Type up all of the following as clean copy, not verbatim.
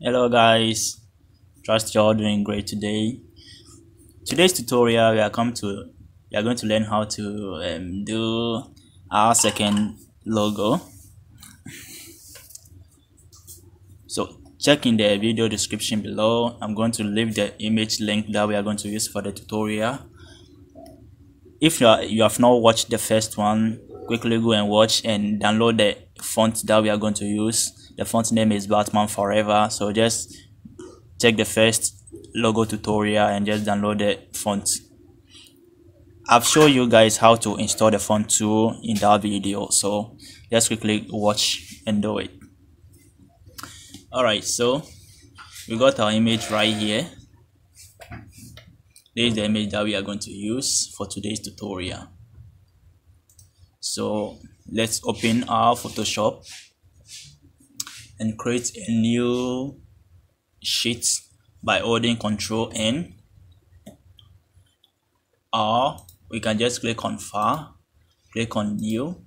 Hello guys, trust you're all doing great today. Today's tutorial we are going to learn how to do our second logo. So check in the video description below. I'm going to leave the image link that we are going to use for the tutorial. If you have not watched the first one, quickly go and watch and download the font that we are going to use. The font name is Batman Forever, so just check the first logo tutorial and just download the font. I've shown you guys how to install the font tool in that video, so just quickly watch and do it. Alright, so we got our image right here. This is the image that we are going to use for today's tutorial. So let's open our Photoshop and create a new sheet by holding Ctrl N, or we can just click on File, click on New,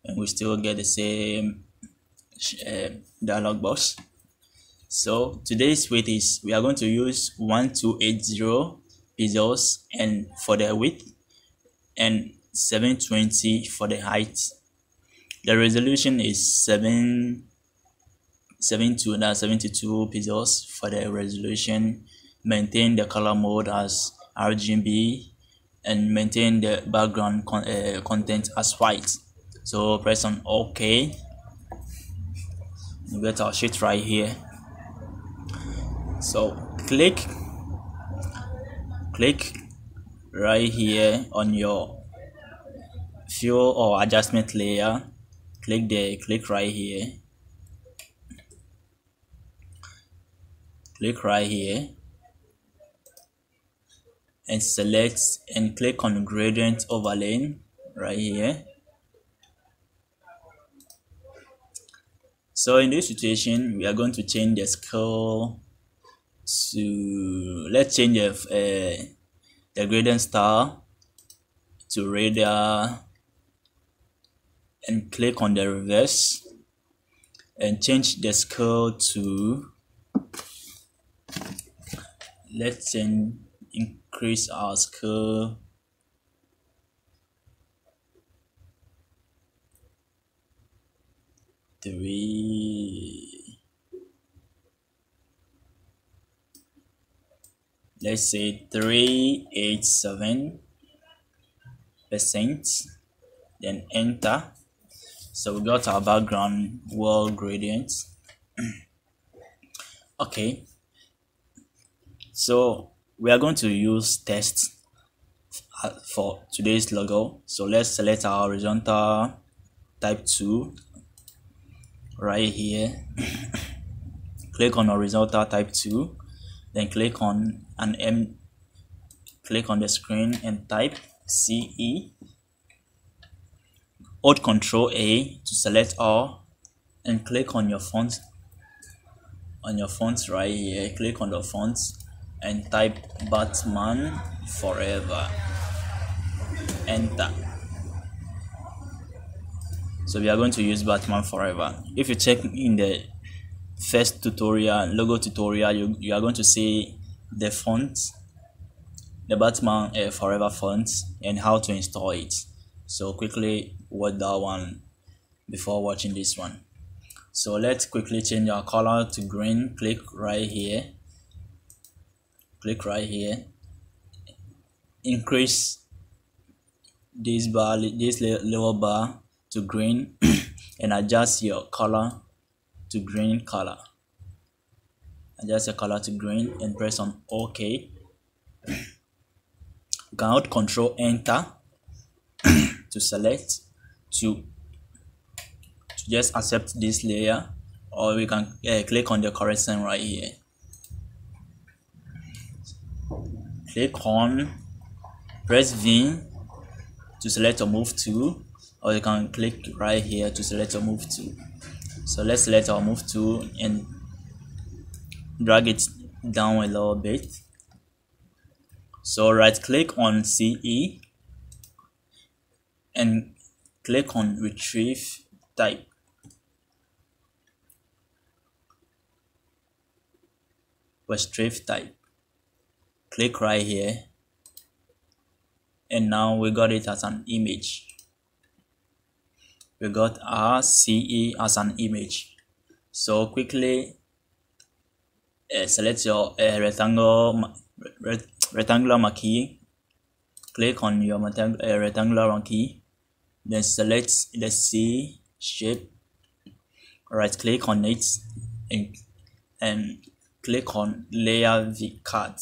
and we still get the same dialog box. So today's width is, we are going to use 1280 pixels and for the width and 720 for the height. The resolution is 72 pixels for the resolution. Maintain the color mode as RGB and maintain the background content as white. So press on OK. You get our sheet right here. So click right here on your fill or adjustment layer. Click right here. Click right here and select and click on gradient overlay right here. So in this situation, we are going to change the scale to, let's change the gradient style to radial and click on the reverse and change the scale to, let's increase our scale let's say 387%, then enter. So we got our background wall gradient. Okay, so we are going to use text for today's logo. So let's select our horizontal type 2 right here. Click on horizontal type 2, then click on click on the screen and type CE. Hold Ctrl A to select all and click on your font right here. Click on the font and type Batman Forever. Enter. So we are going to use Batman Forever. If you check in the first tutorial, logo tutorial, you are going to see the font, the Batman Forever font, and how to install it. So quickly watch that one before watching this one. So let's quickly change our color to green. Click right here. Increase this bar, this lower bar to green and adjust your color to green color. Adjust your color to green and press on OK. You can hold Ctrl Enter to select to just accept this layer, or we can click on the correction right here. Click on, press V to select or move to, or you can click right here to select or move to. So let's select our move to and drag it down a little bit. So right click on CE and click on retrieve type. with strip type. Click right here, and now we got it as an image. We got our CE as an image. So quickly select your rectangular marquee. Click on your rectangular marquee, then select the C shape, right click on it, and click on layer v cut.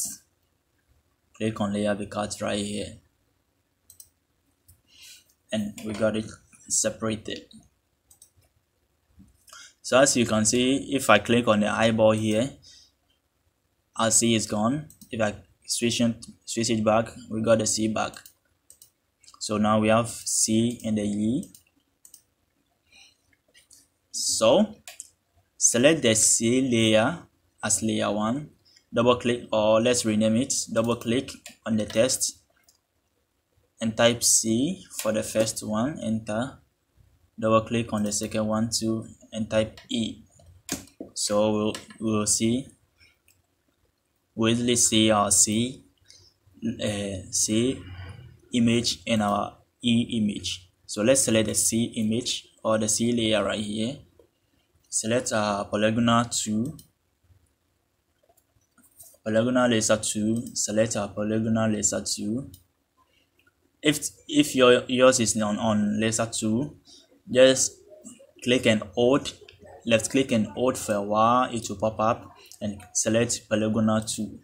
Click on layer v cut right here, and we got it separated. So as you can see, if I click on the eyeball here, our C is gone. If I switch it back, we got the C back. So now we have C and the E. So select the C layer as layer 1, double click, or let's rename it, double click on the text and type C for the first one, enter, double click on the second one too and type E. So we'll easily see our C image and our E image. So let's select the C image or the C layer right here. Select our polygonal laser 2. Select our polygonal laser 2. If yours is on laser 2, just click and hold, left click and hold for a while, it will pop up, and select polygonal 2.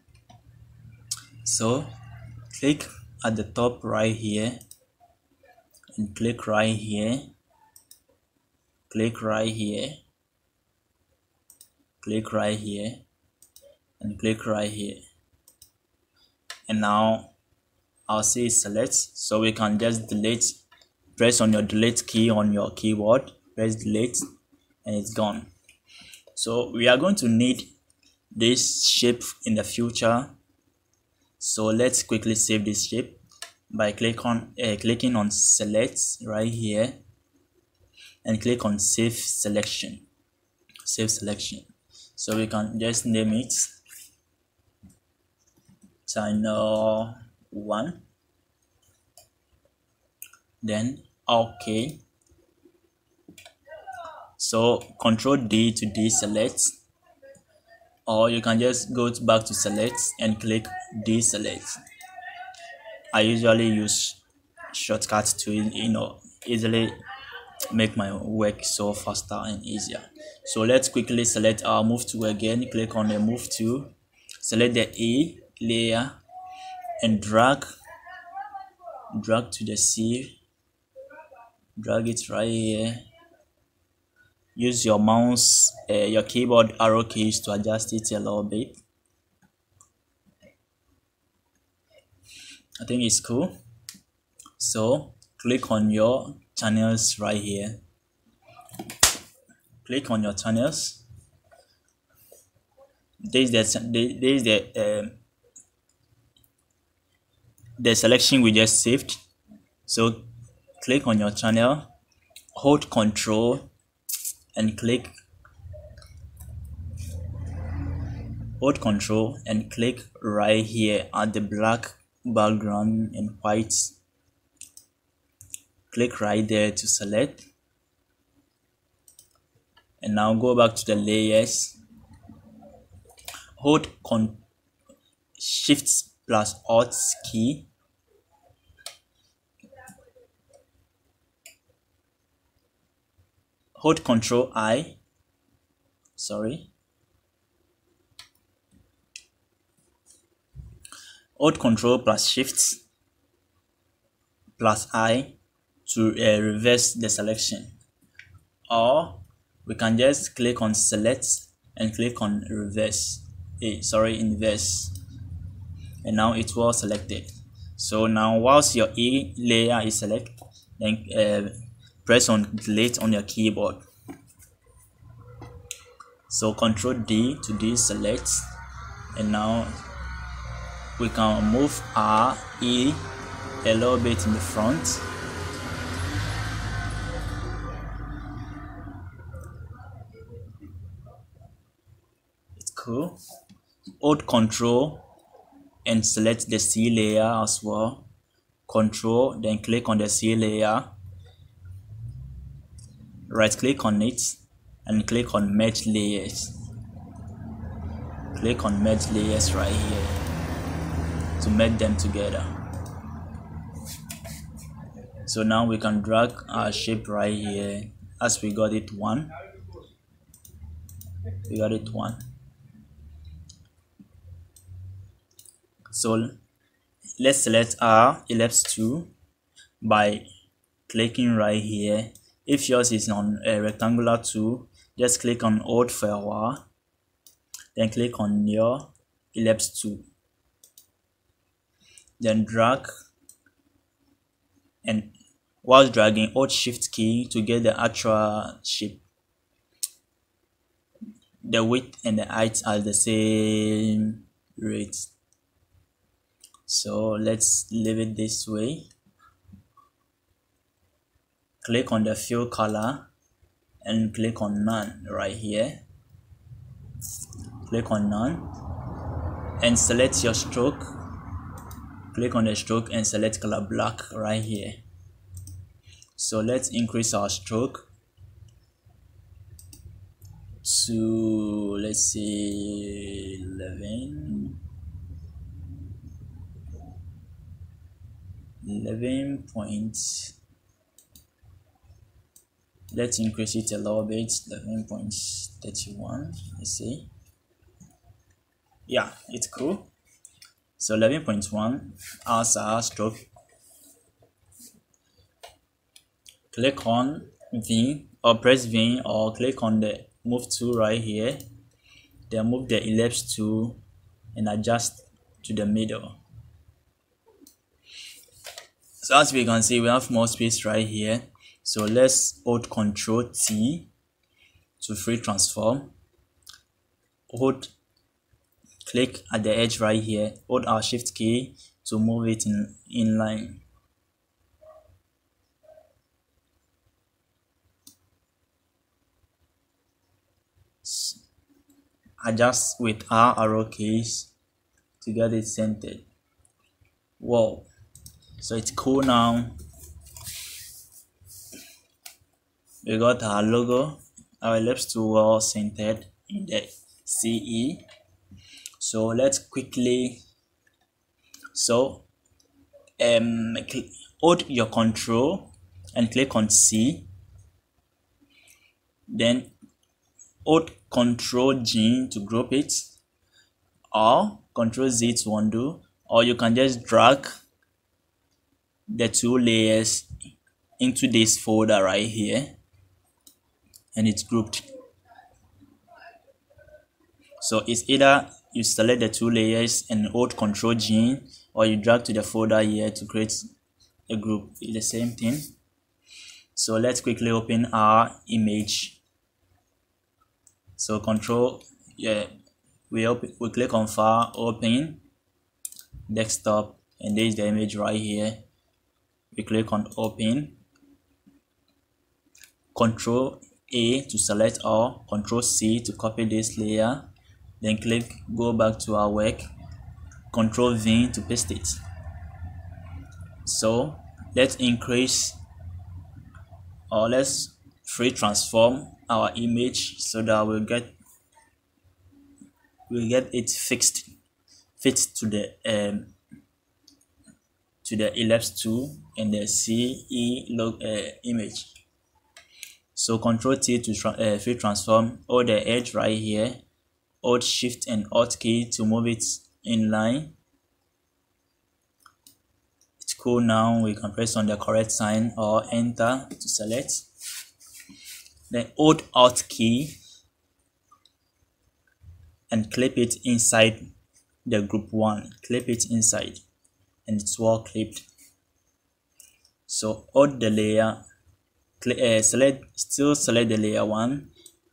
So click at the top right here and click right here, click right here, click right here, and click right here. And now I'll say select, so we can just delete. Press on your delete key on your keyboard, press delete, and it's gone. So we are going to need this shape in the future, so let's quickly save this shape by clicking on select right here and click on save selection. So we can just name it channel 1, then OK. So Control D to deselect, or you can just go back to select and click deselect. I usually use shortcuts to easily make my work so faster and easier. So let's quickly select our move tool again. Click on the move tool, select the A layer and drag to the C, drag it right here. Use your mouse, your keyboard arrow keys to adjust it a little bit. I think it's cool. So click on your channels right here. Click on your channels. There is the selection we just saved. So click on your channel, hold Control and click right here at the black background and white. Click right there to select, and now go back to the layers, hold Shift plus Alt key, hold Control I, hold Control plus Shift plus I to reverse the selection, or we can just click on select and click on inverse, and now it was selected. So now whilst your E layer is selected, then press on delete on your keyboard. So Control D to deselect, and now we can move our E a little bit in the front. It's cool. hold Control and select the C layer as well. Control, then click on the C layer, right click on it and click on merge layers. Click on merge layers right here to merge them together. So now we can drag our shape right here as we got it one. We got it one. So let's select our ellipse tool by clicking right here. If yours is on a rectangular tool, just click on Alt for a while, then click on your ellipse tool, then drag, and while dragging, Alt Shift key to get the actual shape. The width and the height are the same rate, so let's leave it this way. Click on the fill color and click on none right here. Click on none and select your stroke. Click on the stroke and select color black right here. So let's increase our stroke to, let's say, 11 points. Let's increase it a little bit, 11.31. let's see. Yeah, it's cool. So 11.1 as our stroke. Click on V or press V or click on the move tool right here, then move the ellipse tool and adjust to the middle. So as we can see, we have more space right here. So let's hold Control T to free transform. Hold, click at the edge right here, hold our Shift key to move it in line. Adjust with our arrow keys to get it centered. Whoa, so it's cool now. We got our logo, our ellipse tool well centered in the CE. So let's quickly, so hold your Control and click on C, then hold Control G to group it, or Control Z to undo, or you can just drag the two layers into this folder right here and it's grouped. So it's either you select the two layers and hold Control G, or you drag to the folder here to create a group. It's the same thing. So let's quickly open our image. So Control, we click on File, Open, Desktop, and there is the image right here. We click on Open. Control A to select all, Control C to copy this layer, then go back to our work, Control V to paste it. So let's increase, or let's free transform our image so that we'll get it fit to the ellipse tool and the CE image. So Control T to free transform, hold the edge right here, hold Shift and Alt key to move it in line. It's cool now. We can press on the correct sign or enter to select. Then hold Alt key and clip it inside the group 1. Clip it inside and it's well clipped. So hold the layer, select the layer 1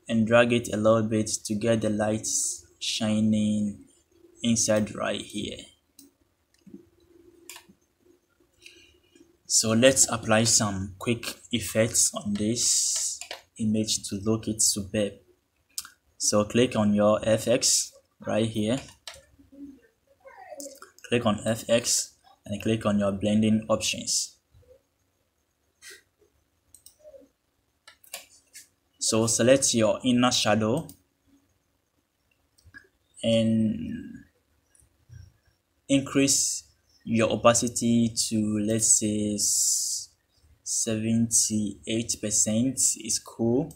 and drag it a little bit to get the lights shining inside right here. So let's apply some quick effects on this image to look it superb. So click on your FX right here, click on FX and click on your blending options. So select your inner shadow and increase your opacity to, let's say, 78% is cool.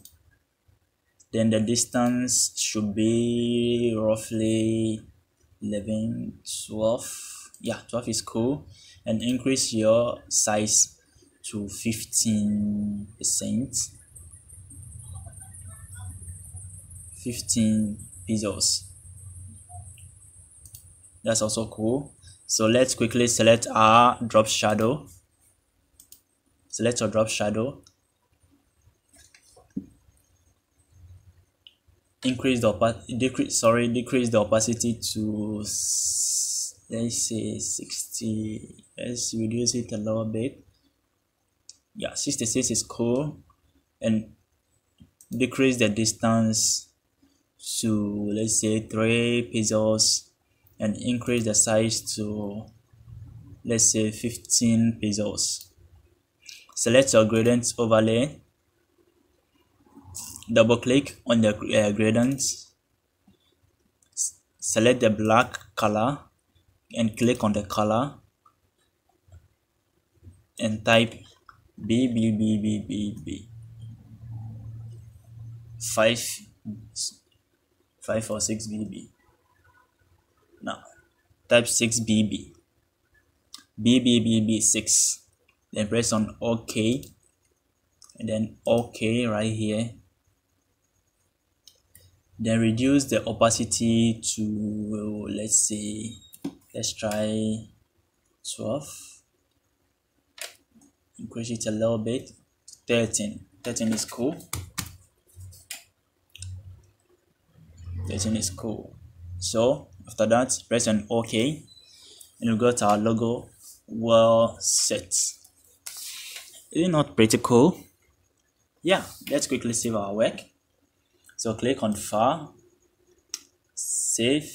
Then the distance should be roughly 11, 12. Yeah, 12 is cool. And increase your size to 15%. 15 pixels. That's also cool. So let's quickly select our drop shadow. Select your drop shadow. Decrease the opacity to, let's say, 60. Let's reduce it a little bit. Yeah, 66 is cool. And decrease the distance to, let's say, 3 pixels and increase the size to, let's say, 15 pixels. Select your gradient overlay. Double click on the gradients. Select the black color and click on the color and type B 5 or 6 BB. Now type 6 BB 6, then press on OK and then OK right here. Then reduce the opacity to, let's try 12. Increase it a little bit. 13 is cool. 13 is cool. So after that, press on OK and we got our logo well set. Is it not pretty cool? Yeah, let's quickly save our work. So click on File, Save,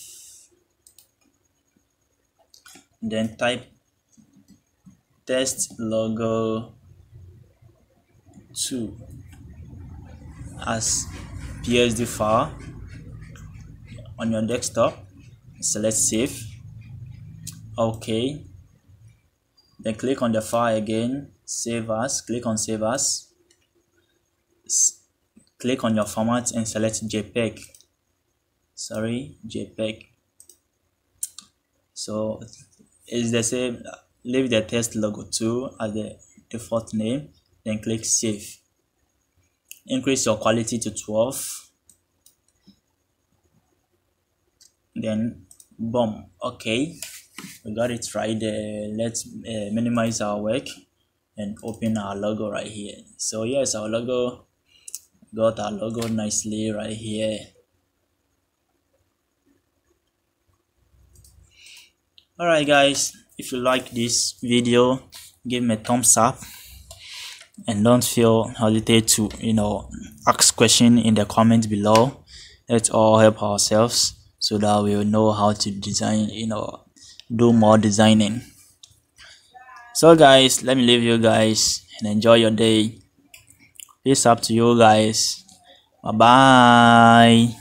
then type test logo 2 as PSD file on your desktop. Select Save. OK. Then click on the file again, Save As. Click on Save As. Click on your format and select JPEG. JPEG. So it's the same. Leave the test logo 2 as the default name, then click Save. Increase your quality to 12. Then boom. Okay, we got it right there. Let's minimize our work and open our logo right here. So yes, our logo got our logo nicely right here. Alright guys, if you like this video, give me a thumbs up and don't feel hesitate to ask question in the comments below. Let's all help ourselves so that we will know how to design, do more designing. So guys, let me leave you guys and enjoy your day. Peace up to you guys. Bye bye.